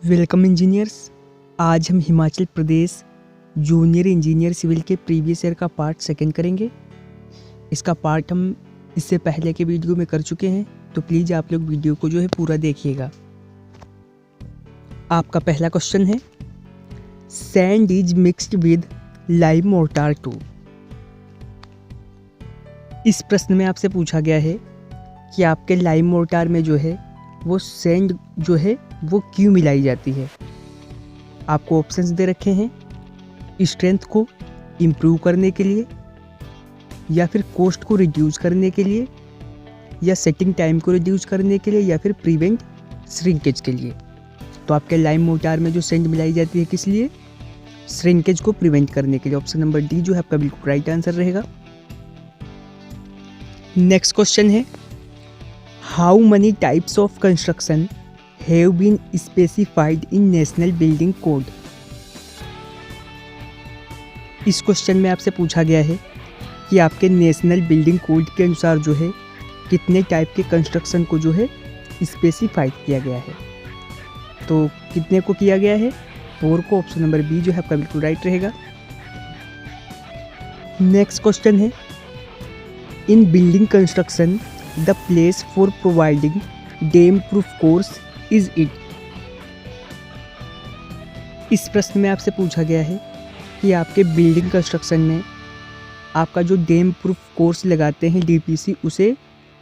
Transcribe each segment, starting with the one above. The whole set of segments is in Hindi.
Welcome engineers. आज हम Himachal Pradesh junior engineer civil के प्रीवियस ईयर का पार्ट सेकंड करेंगे। इसका पार्ट हम इससे पहले के वीडियो में कर चुके हैं, तो प्लीज़ आप लोग वीडियो को पूरा देखिएगा। आपका पहला क्वेश्चन है, sand is mixed with lime mortar to. इस प्रश्न में आपसे पूछा गया है कि आपके लाइम मोर्टार में वो सैंड वो क्यों मिलाई जाती है। आपको ऑप्शंस दे रखे हैं, स्ट्रेंथ को इम्प्रूव करने के लिए, या फिर कॉस्ट को रिड्यूस करने के लिए, या सेटिंग टाइम को रिड्यूस करने के लिए, या फिर प्रिवेंट श्रिंकेज के लिए। तो आपके लाइम मोर्टार में जो सैंड मिलाई जाती है किस लिए? श्रिंकेज को प्रिवेंट करने के लिए। ऑप्शन नंबर डी आपका बिल्कुल राइट आंसर रहेगा। नेक्स्ट क्वेश्चन है, how many types of construction have been specified in national building code. इस क्वेश्चन में आपसे पूछा गया है कि आपके नेशनल बिल्डिंग कोड के अनुसार कितने टाइप के कंस्ट्रक्शन को स्पेसिफाइड किया गया है। तो कितने को किया गया है? 4 को। ऑप्शन नंबर बी आपका बिल्कुल राइट रहेगा। नेक्स्ट क्वेश्चन है, इन building construction the place for providing dam proof course is it. इस प्रश्न में आपसे पूछा गया है कि आपके बिल्डिंग कंस्ट्रक्शन में आपका जो डैम प्रूफ कोर्स लगाते हैं डीपीसी, उसे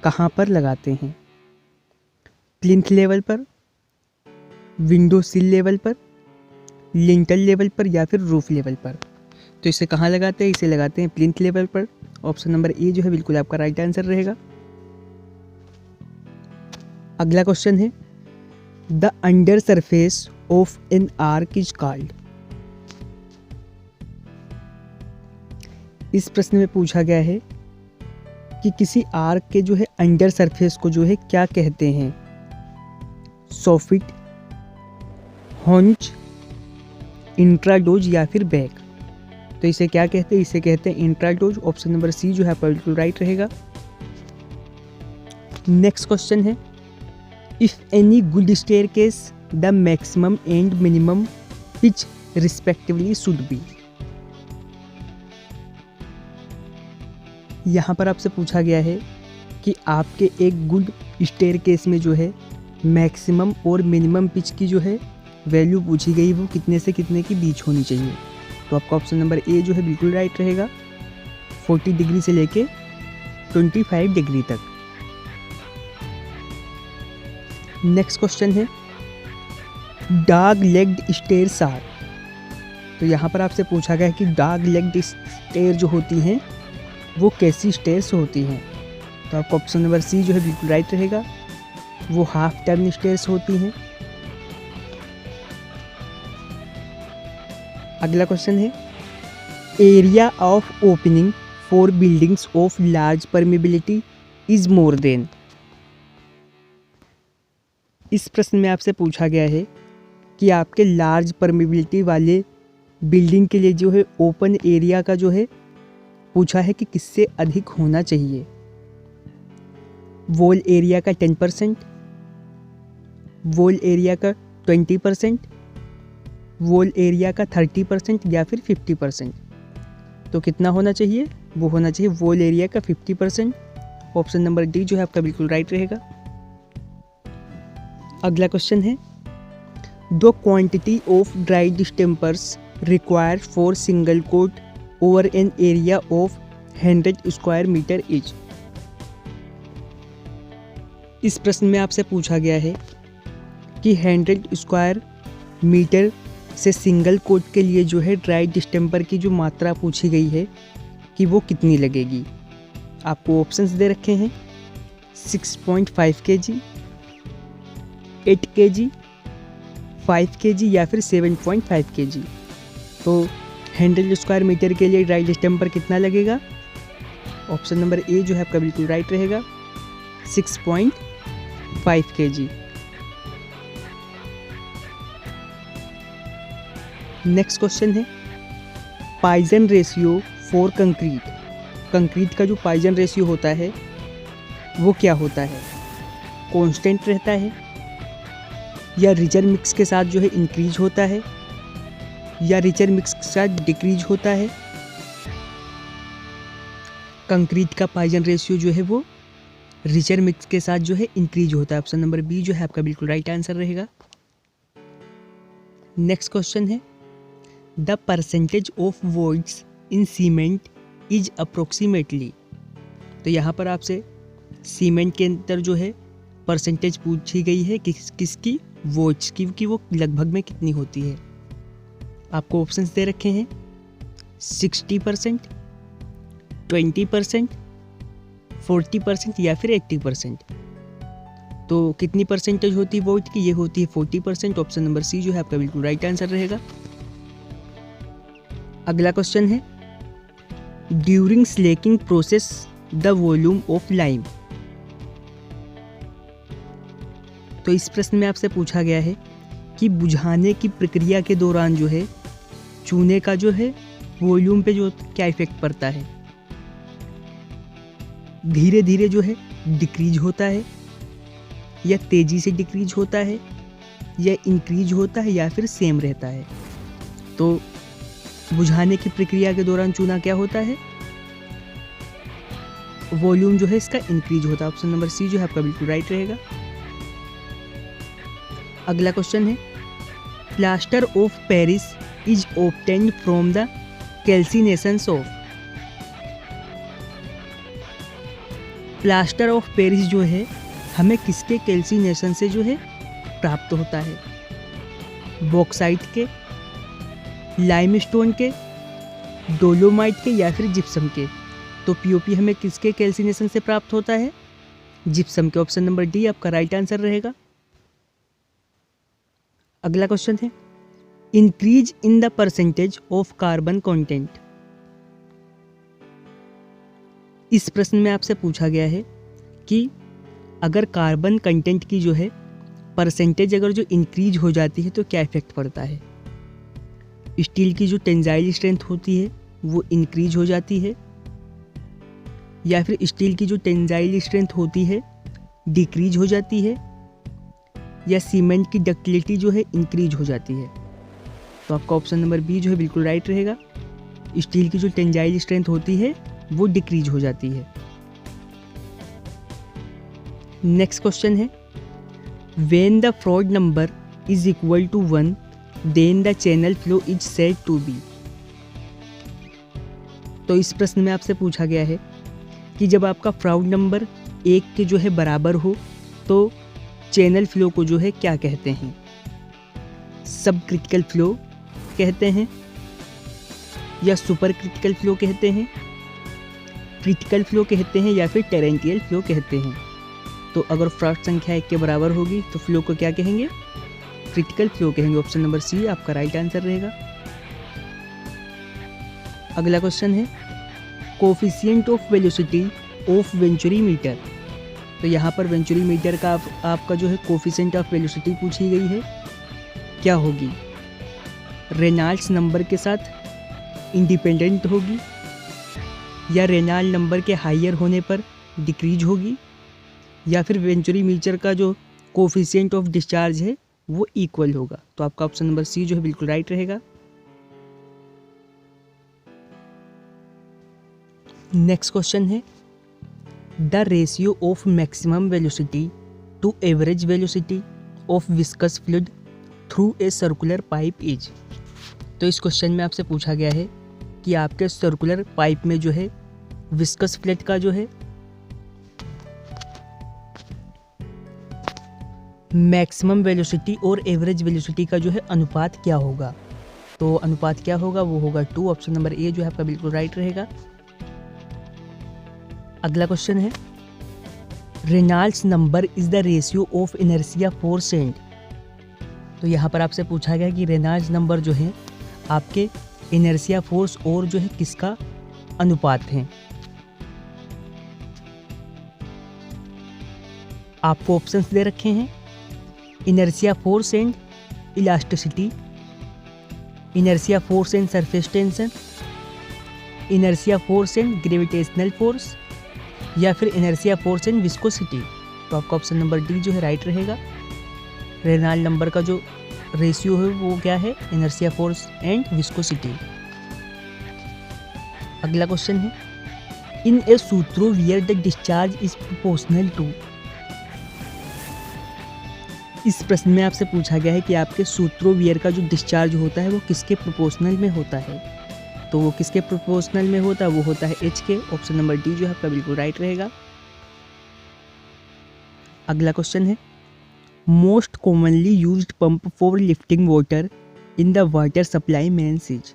कहाँ पर लगाते हैं? प्लिंथ लेवल पर, विंडो सिल लेवल पर, लिंटल लेवल पर, या फिर रूफ लेवल पर। तो इसे कहाँ लगाते हैं? इसे लगाते हैं प्लिंथ लेवल पर। ऑप्शन नंबर ए बिल्कुल आपका राइट आंसर रहेगा। अगला क्वेश्चन है, the under surface of an arc is called. इस प्रश्न में पूछा गया है कि किसी आर्क के अंडर सरफेस को क्या कहते हैं? सॉफिट, हॉन्च, इंट्राडोज, या फिर बैक। तो इसे क्या कहते हैं? इसे कहते हैं इंट्राडोज। ऑप्शन नंबर सी है बिल्कुल राइट रहेगा। नेक्स्ट क्वेश्चन है, if any good staircase the maximum and minimum pitch respectively should be. यहाँ पर आपसे पूछा गया है कि आपके एक गुड स्टेयरकेस में मैक्सिमम और मिनिमम पिच की वैल्यू पूछी गई, वो कितने से कितने के बीच होनी चाहिए। तो आपका ऑप्शन नंबर ए बिल्कुल राइट रहेगा। 40 डिग्री से लेके 25 डिग्री तक। नेक्स्ट क्वेश्चन है, डॉग लेग्ड स्टेयर्स आर। तो यहाँ पर आपसे पूछा गया है कि डॉग लेग्ड स्टेयर जो होती हैं वो कैसी स्टेयर्स होती हैं। तो आपका ऑप्शन नंबर सी बिल्कुल राइट रहेगा। वो हाफ टर्न स्टेयर्स होती हैं। अगला क्वेश्चन है, area of opening for buildings of large permeability is more than. इस प्रश्न में आपसे पूछा गया है कि आपके लार्ज परमेबिलिटी वाले बिल्डिंग के लिए ओपन एरिया का पूछा है कि किससे अधिक होना चाहिए। वॉल एरिया का 10%, वॉल एरिया का 20%, वॉल एरिया का 30%, या फिर 50%। तो कितना होना चाहिए? वो होना चाहिए वॉल एरिया का 50%। ऑप्शन नंबर डी आपका बिल्कुल राइट रहेगा। अगला क्वेश्चन है, the quantity of dried distempers required for single coat over an area of 100 square metre each. इस प्रश्न में आपसे पूछा गया है कि 100 स्क्वायर मीटर से सिंगल कोट के लिए ड्राइड डिस्टेम्पर की जो मात्रा पूछी गई है कि वो कितनी लगेगी। आपको ऑप्शंस दे रखे हैं, 6.5 kg, 8 kg, 5 kg, या फिर 7.5 kg। तो 100 स्क्वायर मीटर के लिए ड्राइड डिस्टेम्पर कितना लगेगा? ऑप्शन नंबर ए आपका बिल्कुल राइट रहेगा, 6.5 kg। नेक्स्ट क्वेश्चन है, pigeon ratio for concrete. Concrete का जो पाइजन रेशियो होता है वो क्या होता है? कांस्टेंट रहता है, या रिचर मिक्स के साथ जो है इंक्रीज होता है या रिचर मिक्स के साथ डिक्रीज होता है। कंक्रीट का पॉइजन रेशियो जो है वो रिचर मिक्स के साथ जो है इंक्रीज होता है। ऑप्शन नंबर बी जो है आपका बिल्कुल राइट आंसर रहेगा। नेक्स्ट क्वेश्चन है the percentage of voids in cement is approximately. तो यहाँ पर आपसे सीमेंट के अंदर जो है परसेंटेज पूछी गई है किसकी वॉइड्स की, कि वो लगभग में कितनी होती है। आपको ऑप्शंस दे रखे हैं 60%, 20%, 40% या फिर 80%। तो कितनी परसेंटेज होती है वॉइड की? ये होती है 40%। ऑप्शन नंबर सी जो है आपका बिल्कुल राइट आंसर रहेगा। अगला क्वेश्चन है during slaking process the volume of lime. तो इस प्रश्न में आपसे पूछा गया है कि बुझाने की प्रक्रिया के दौरान जो है चूने का जो है वॉल्यूम पे जो क्या इफेक्ट पड़ता है। धीरे धीरे जो है डिक्रीज होता है या तेजी से डिक्रीज होता है या इंक्रीज होता है या फिर सेम रहता है। तो बुझाने की प्रक्रिया के दौरान चूना क्या होता है, वॉल्यूम जो है इसका इंक्रीज होता है। ऑप्शन नंबर सी जो है आपका बिल्कुल राइट रहेगा। अगला क्वेश्चन है plaster of Paris is obtained from the calcinations of. Plaster of Paris जो है हमें किसके कैल्सिनेशन से जो है प्राप्त होता है? बॉक्साइट के, लाइमस्टोन के, डोलोमाइट के या फिर जिप्सम के। तो पीओपी हमें किसके कैल्सिनेशन से प्राप्त होता है? जिप्सम के। ऑप्शन नंबर डी आपका राइट आंसर रहेगा। अगला क्वेश्चन है increase in the percentage of carbon content. इस प्रश्न में आपसे पूछा गया है कि अगर कार्बन कंटेंट की जो है परसेंटेज अगर जो इंक्रीज हो जाती है तो क्या इफेक्ट पड़ता है। स्टील की जो टेंजाइल स्ट्रेंथ होती है वो इंक्रीज हो जाती है या फिर स्टील की जो टेंजाइल स्ट्रेंथ होती है डिक्रीज हो जाती है या सीमेंट की डक्टिलिटी जो है इंक्रीज हो जाती है। तो आपका ऑप्शन नंबर बी जो है बिल्कुल राइट रहेगा। स्टील की जो टेंजाइल स्ट्रेंथ होती है वो डिक्रीज हो जाती है। नेक्स्ट क्वेश्चन है when the Froude number is equal to 1 then the channel flow is said to be. तो इस प्रश्न में आपसे पूछा गया है कि जब आपका फ्रॉड नंबर 1 के जो है बराबर हो तो चैनल फ्लो को जो है क्या कहते हैं? सब क्रिटिकल फ्लो कहते हैं या सुपर क्रिटिकल फ्लो कहते हैं, क्रिटिकल फ्लो कहते हैं या फिर टेरेंटियल फ्लो कहते हैं। तो अगर फ्रॉड संख्या 1 के बराबर होगी तो फ्लो को क्या कहेंगे? क्रिटिकल फ्लो कहेंगे। ऑप्शन नंबर सी आपका राइट आंसर रहेगा। अगला क्वेश्चन है coefficient of velocity of venturi meter. तो यहाँ पर वेंचुरी मीटर का आपका जो है कोफिशिएंट ऑफ वेलोसिटी पूछी गई है, क्या होगी? रेनॉल्ड्स नंबर के साथ इंडिपेंडेंट होगी या रेनॉल्ड नंबर के हायर होने पर डिक्रीज होगी या फिर वेंचुरी मीटर का जो कोफिशिएंट ऑफ डिस्चार्ज है वो इक्वल होगा। तो आपका ऑप्शन नंबर सी जो है बिल्कुल राइट रहेगा। नेक्स्ट क्वेश्चन है the ratio of maximum velocity to average velocity of viscous fluid through a circular pipe is. तो इस क्वेश्चन में आपसे पूछा गया है कि आपके सर्कुलर पाइप में जो है विस्कस फ्लूइड का जो है मैक्सिमम वेलोसिटी और एवरेज वेलोसिटी का जो है अनुपात क्या होगा। तो अनुपात क्या होगा? वो होगा 2। ऑप्शन नंबर ए जो है आपका बिल्कुल राइट रहेगा। अगला क्वेश्चन है Reynolds number is the ratio of inertia force and. तो यहाँ पर आपसे पूछा गया कि रेनॉल्ड्स नंबर जो है आपके इनर्शिया फोर्स और जो है किसका अनुपात है। आपको ऑप्शंस दे रखे हैं inertia force and elasticity, inertia force and surface tension, inertia force and gravitational force या फिर इनर्शिया फोर्स एंड विस्कोसिटी। तो आपका ऑप्शन नंबर डी जो है राइट रहेगा। रेनॉल्ड नंबर का जो रेशियो है वो क्या है, इनर्शिया फोर्स एंड विस्कोसिटी। अगला क्वेश्चन है, इन ए सूत्रो weir the discharge is proportional to. इस प्रश्न में आपसे पूछा गया है कि आपके सूत्रो वियर का जो डिस्चार्ज होता है वो किसके प्रोपोर्शनल में होता है। तो वो किसके प्रोपोर्शनल में होता है, वो होता है एच के। ऑप्शन नंबर डी जो है आपका बिल्कुल राइट रहेगा। अगला क्वेश्चन है, most commonly used pump for lifting water in the water supply mains is.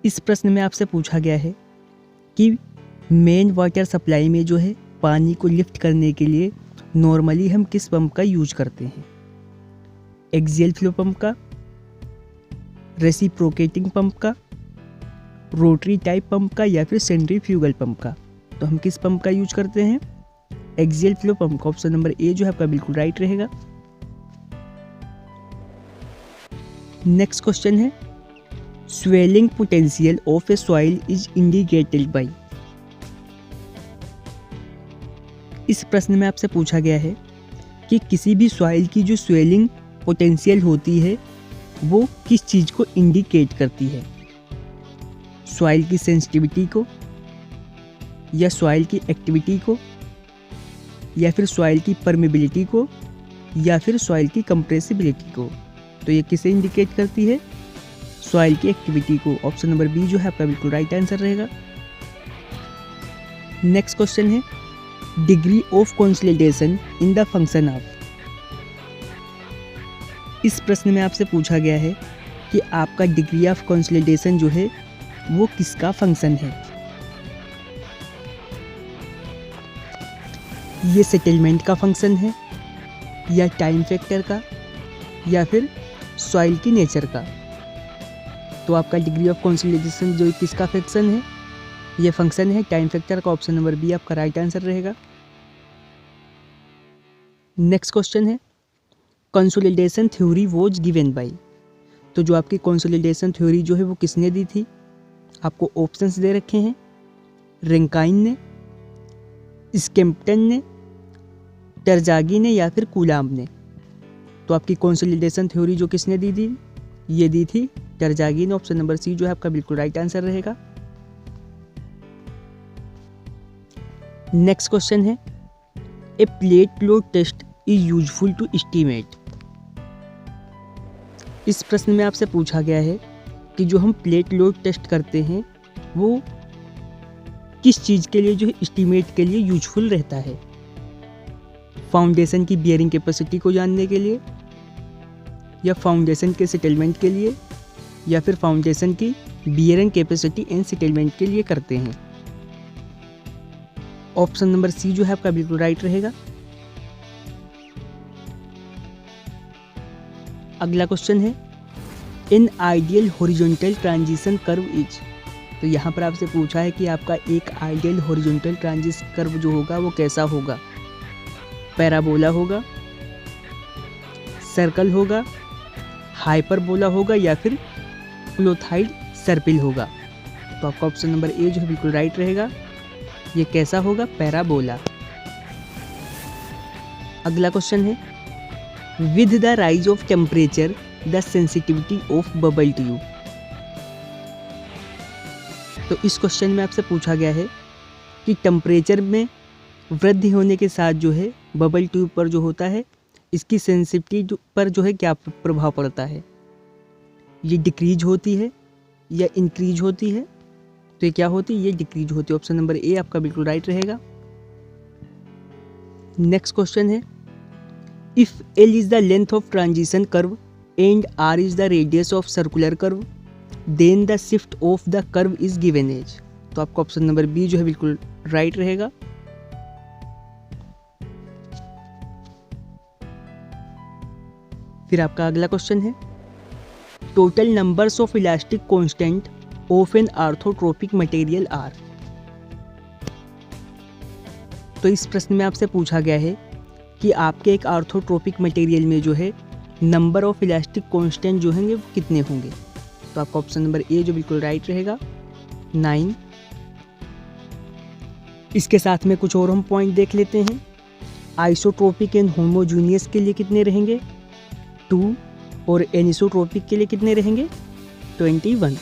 इस प्रश्न में आपसे पूछा गया है कि मेन वाटर सप्लाई में जो है पानी को लिफ्ट करने के लिए नॉर्मली हम किस पंप का यूज करते हैं, एक्सियल फ्लो पंप का, रेसिप्रोकेटिंग पंप का, रोटरी टाइप पंप का, या फिर सेंट्रीफ्यूगल पंप का। तो हम किस पंप का यूज करते हैं, एक्सियल फ्लो पंप का। ऑप्शन नंबर ए जो है आपका बिल्कुल राइट रहेगा। नेक्स्ट क्वेश्चन है, swelling potential of A soil is indicated by. इस प्रश्न में आपसे पूछा गया है कि किसी भी सॉइल की जो स्वेलिंग पोटेंशियल होती है वो किस चीज़ को इंडिकेट करती है, सॉइल की सेंसिटिविटी को, या सॉइल की एक्टिविटी को, या फिर सॉइल की परमेबिलिटी को, या फिर सॉइल की कंप्रेसिबिलिटी को। तो ये किसे इंडिकेट करती है, सॉइल की एक्टिविटी को। ऑप्शन नंबर बी जो है आपका बिल्कुल राइट आंसर रहेगा। नेक्स्ट क्वेश्चन है, degree of consolidation in the function of. इस प्रश्न में आपसे पूछा गया है कि आपका डिग्री ऑफ कंसोलिडेशन जो है वो किसका फंक्शन है। ये सेटलमेंट का फंक्शन है, या टाइम फैक्टर का, या फिर सॉइल की नेचर का। तो आपका डिग्री ऑफ कंसोलिडेशन जो किसका फंक्शन है, ये फंक्शन है टाइम फैक्टर का। ऑप्शन नंबर बी आपका राइट आंसर रहेगा। नेक्स्ट क्वेश्चन है, consolidation theory was given by. तो जो आपकी कंसोलिडेशन थ्योरी जो है वो किसने दी थी, आपको ऑप्शंस दे रखे हैं, रेंकाइन ने, स्केम्पटन ने, टरजागी ने, या फिर कूलाम ने। तो आपकी कंसोलिडेशन थ्योरी जो किसने दी थी, ये दी थी टरजागी ने। ऑप्शन नंबर सी जो है आपका बिल्कुल राइट आंसर रहेगा। नेक्स्ट क्वेश्चन है, a plate load test is useful to estimate. इस प्रश्न में आपसे पूछा गया है कि जो हम प्लेट लोड टेस्ट करते हैं वो किस चीज़ के लिए जो है एस्टीमेट के लिए यूजफुल रहता है, फाउंडेशन की बियरिंग कैपेसिटी को जानने के लिए, या फाउंडेशन के सेटलमेंट के लिए, या फिर फाउंडेशन की बियरिंग कैपेसिटी एंड सेटलमेंट के लिए करते हैं। ऑप्शन नंबर सी जो है आपका बिल्कुल राइट रहेगा। अगला क्वेश्चन है, in ideal horizontal transition curve is. तो यहाँ पर आपसे पूछा है कि आपका एक आइडियल हॉरिजॉन्टल ट्रांजिशन कर्व जो होगा वो कैसा होगा, पैराबोला होगा, सर्कल होगा, हाइपरबोला होगा, या फिर क्लोथाइड सर्पिल होगा। तो आपका ऑप्शन नंबर ए जो है बिल्कुल राइट रहेगा। ये कैसा होगा, पैराबोला। अगला क्वेश्चन है, with the rise of temperature the sensitivity of bubble tube. तो इस क्वेश्चन में आपसे पूछा गया है कि टेम्परेचर में वृद्धि होने के साथ जो है बबल ट्यूब पर जो होता है इसकी सेंसिटिविटी पर जो है क्या प्रभाव पड़ता है, ये डिक्रीज होती है या इंक्रीज होती है। तो ये क्या होती है, ये डिक्रीज होती है। ऑप्शन नंबर ए आपका बिल्कुल राइट रहेगा। नेक्स्ट क्वेश्चन है, if L is the length of transition curve and R is the radius of circular curve then the shift of the curve is given as. तो आपका ऑप्शन नंबर बी जो है बिल्कुल राइट रहेगा। फिर आपका अगला क्वेश्चन है, total numbers of elastic constant of an orthotropic material are. तो इस प्रश्न में आपसे पूछा गया है कि आपके एक ऑर्थोट्रोपिक मटेरियल में जो है नंबर ऑफ इलास्टिक कांस्टेंट जो होंगे वो कितने होंगे। तो आपका ऑप्शन नंबर ए जो बिल्कुल राइट रहेगा, 9। इसके साथ में कुछ और हम पॉइंट देख लेते हैं आइसोट्रोपिक एंड होमोजीनियस के लिए कितने रहेंगे? 2 और एनिसोट्रोपिक के लिए कितने रहेंगे? 21।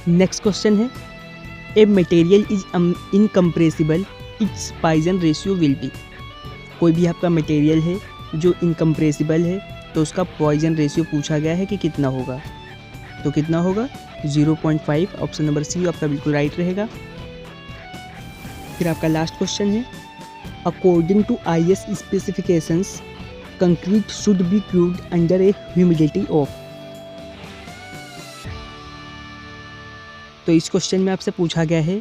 नेक्स्ट क्वेश्चन है, a material is incompressible, it's Poisson ratio will be. कोई भी आपका मटेरियल है जो इनकम्प्रेसिबल है तो उसका पॉइजन रेशियो पूछा गया है कि कितना होगा, तो कितना होगा? 0.5। ऑप्शन नंबर सी आपका बिल्कुल राइट रहेगा। फिर आपका लास्ट क्वेश्चन है, according to IS specifications concrete should be cured under a humidity of. तो इस क्वेश्चन में आपसे पूछा गया है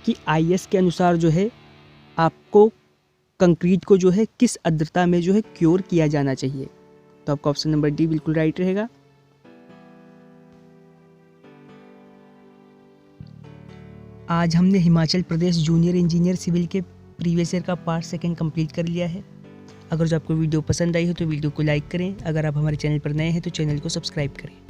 कि IS के अनुसार जो है आपको कंक्रीट को जो है किस आर्द्रता में जो है क्योर किया जाना चाहिए, तो आपका ऑप्शन नंबर डी बिल्कुल राइट रहेगा। आज हमने Himachal Pradesh junior engineer civil के प्रीवियस ईयर का पार्ट 2 कंप्लीट कर लिया है। अगर जो आपको वीडियो पसंद आई हो तो वीडियो को लाइक करें। अगर आप हमारे चैनल पर नए हैं तो चैनल को सब्सक्राइब करें।